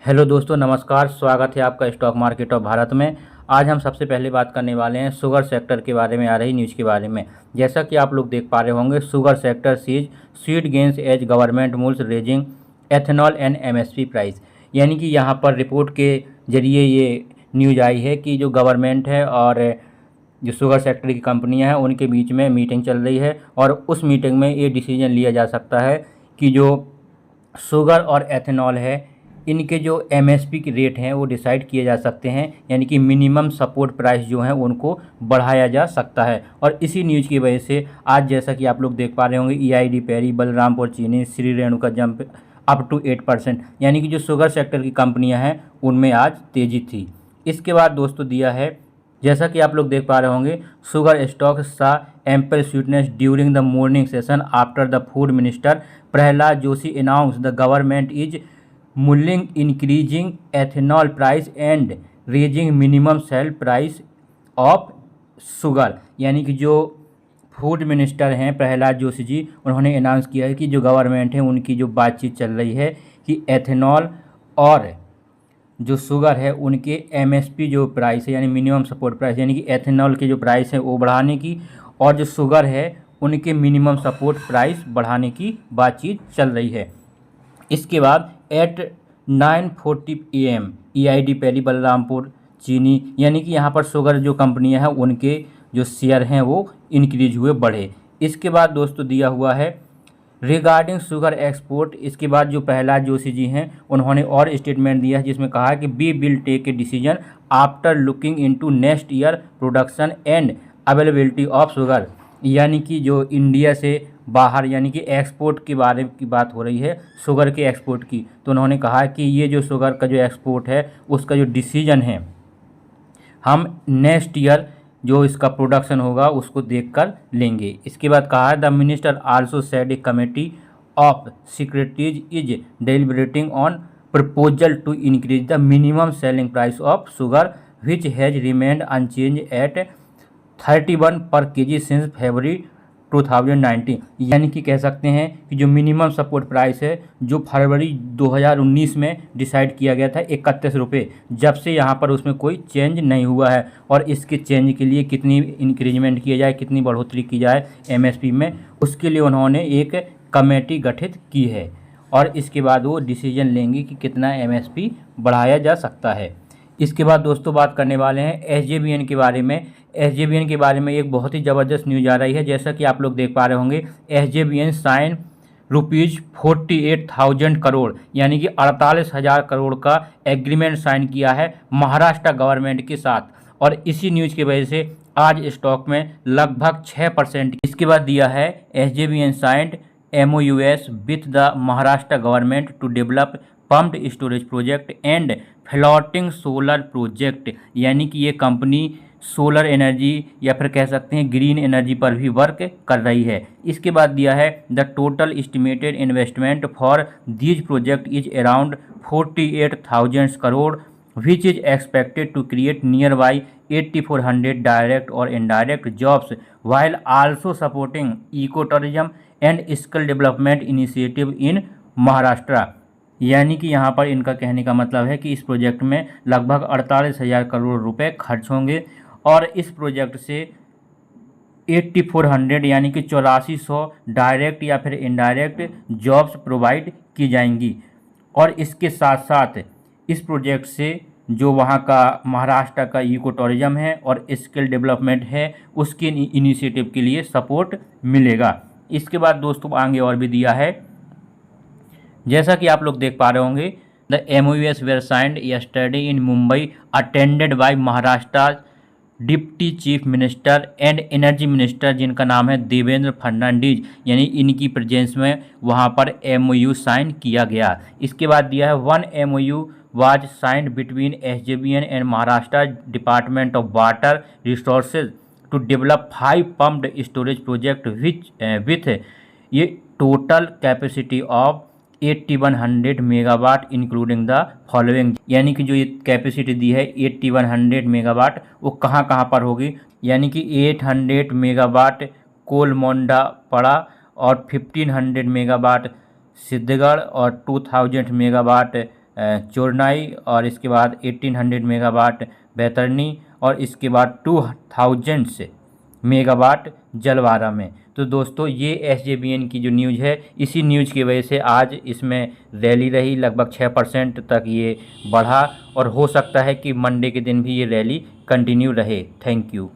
Hello दोस्तों, नमस्कार। स्वागत है आपका स्टॉक मार्केट ऑफ भारत में। आज हम सबसे पहले बात करने वाले हैं शुगर सेक्टर के बारे में आ रही न्यूज़ के बारे में। जैसा कि आप लोग देख पा रहे होंगे, sugar sector sees sweet gains as government moves raising ethanol and MSP price. यानी कि यहाँ पर रिपोर्ट के जरिए ये न्यूज़ आई है कि जो गवर्नमेंट है और जो शुगर सेक्टर की कंपनियां हैं उनके बीच में मीटिंग चल रही है और उस मीटिंग में ये डिसीजन लिया जा सकता है कि जो शुगर और एथेनॉल है इनके जो एमएसपी के रेट हैं वो डिसाइड किए जा सकते हैं। यानी कि मिनिमम सपोर्ट प्राइस जो है उनको बढ़ाया जा सकता है। और इसी न्यूज़ की वजह से आज जैसा कि आप लोग देख पा रहे होंगे, EID Parry, Balrampur Chini, Shri Renuka jump up to 8%। यानी कि जो शुगर सेक्टर की कंपनियां हैं उनमें आज तेज़ी थी। इसके बाद दोस्तों दिया है, जैसा कि आप लोग देख पा रहे होंगे, शुगर स्टॉक सा ample sweetness during the morning session after the food minister Prahlad Joshi announce the government is mulling increasing ethanol price and raising minimum sale price of sugar. यानी कि जो फूड मिनिस्टर हैं प्रहलाद जोशी जी, उन्होंने अनाउंस किया है कि जो गवर्नमेंट है उनकी जो बातचीत चल रही है कि एथेनॉल और जो शुगर है उनके एमएसपी जो प्राइस है यानी मिनिमम सपोर्ट प्राइस, यानी कि एथेनॉल की जो प्राइस है वो बढ़ाने की और जो शुगर है उनके मिनिमम सपोर्ट प्राइस बढ़ाने की बातचीत चल रही है। इसके बाद eight 9:40 AM EID Parry, Balrampur चीनी, यानी कि यहाँ पर शुगर जो कंपनियां हैं उनके जो शेयर हैं वो इंक्रीज हुए, बढ़े। इसके बाद दोस्तों दिया हुआ है रिगार्डिंग शुगर एक्सपोर्ट। इसके बाद जो प्रहलाद जोशी जी हैं उन्होंने और स्टेटमेंट दिया है जिसमें कहा है कि we will take a decision after looking into next year production and availability of sugar. यानी कि जो इंडिया से बाहर यानी कि एक्सपोर्ट के बारे की बात हो रही है, शुगर के एक्सपोर्ट की, तो उन्होंने कहा कि ये जो शुगर का जो एक्सपोर्ट है उसका जो डिसीजन है हम नेक्स्ट ईयर जो इसका प्रोडक्शन होगा उसको देखकर लेंगे। इसके बाद कहा है the minister also said a committee of secretaries is deliberating on proposal to increase the minimum selling price of sugar which has remained unchange at 31 per KG since फरवरी 2019। यानी कि कह सकते हैं कि जो मिनिमम सपोर्ट प्राइस है जो फरवरी 2019 में डिसाइड किया गया था 31 रुपये, जब से यहाँ पर उसमें कोई चेंज नहीं हुआ है। और इसके चेंज के लिए कितनी इंक्रीजमेंट किया जाए, कितनी बढ़ोतरी की जाए एमएसपी में, उसके लिए उन्होंने एक कमेटी गठित की है और इसके बाद वो डिसीजन लेंगे कि कितना एमएसपी बढ़ाया जा सकता है। इसके बाद दोस्तों बात करने वाले हैं एसजेवीएन के बारे में। एसजेवीएन के बारे में एक बहुत ही ज़बरदस्त न्यूज़ आ रही है। जैसा कि आप लोग देख पा रहे होंगे, एसजेवीएन साइन ₹48,000 करोड़ यानी कि 48,000 करोड़ का एग्रीमेंट साइन किया है महाराष्ट्र गवर्नमेंट के साथ। और इसी न्यूज़ की वजह से आज स्टॉक में लगभग 6%। इसके बाद दिया है SJVN signed MOUs with the Maharashtra government to develop pumped storage project and floating solar project. यानी कि ये कंपनी सोलर एनर्जी या फिर कह सकते हैं ग्रीन एनर्जी पर भी वर्क कर रही है। इसके बाद दिया है the total estimated investment for these project is around 48,000 crore which is expected to create near by 8,400 direct और indirect jobs while also supporting eco tourism and skill development initiative in Maharashtra. यानी कि यहाँ पर इनका कहने का मतलब है कि इस प्रोजेक्ट में लगभग 48,000 करोड़ रुपए खर्च होंगे और इस प्रोजेक्ट से 8,400 यानी कि 8400 डायरेक्ट या फिर इनडायरेक्ट जॉब्स प्रोवाइड की जाएंगी। और इसके साथ साथ इस प्रोजेक्ट से जो वहाँ का महाराष्ट्र का इको टूरिज्म है और स्किल डेवलपमेंट है उसके इनिशिएटिव के लिए सपोर्ट मिलेगा। इसके बाद दोस्तों आगे और भी दिया है, जैसा कि आप लोग देख पा रहे होंगे, the MOUs were signed yesterday in Mumbai attended by Maharashtra deputy chief minister and energy minister जिनका नाम है देवेंद्र फर्नांडीज। यानी इनकी प्रेजेंस में वहां पर MOU साइन किया गया। इसके बाद दिया है 1 MOU was signed between SJVN and Maharashtra department of water resources to develop 5 pumped storage project with ये total capacity of 8,100 megawatt including the following. यानी कि जो ये कैपेसिटी दी है 8,100 मेगावाट वो कहाँ कहाँ पर होगी, यानी कि 800 मेगावाट कोलमोंडा पड़ा और 1,500 मेगावाट सिद्धगढ़ और 2,000 मेगावाट चोरनाई और इसके बाद 1800 मेगावाट बैतरनी और इसके बाद 2000 मेगावाट जलवारा में। तो दोस्तों ये SJVN की जो न्यूज़ है, इसी न्यूज़ की वजह से आज इसमें रैली रही, लगभग 6% तक ये बढ़ा और हो सकता है कि मंडे के दिन भी ये रैली कंटिन्यू रहे। Thank you.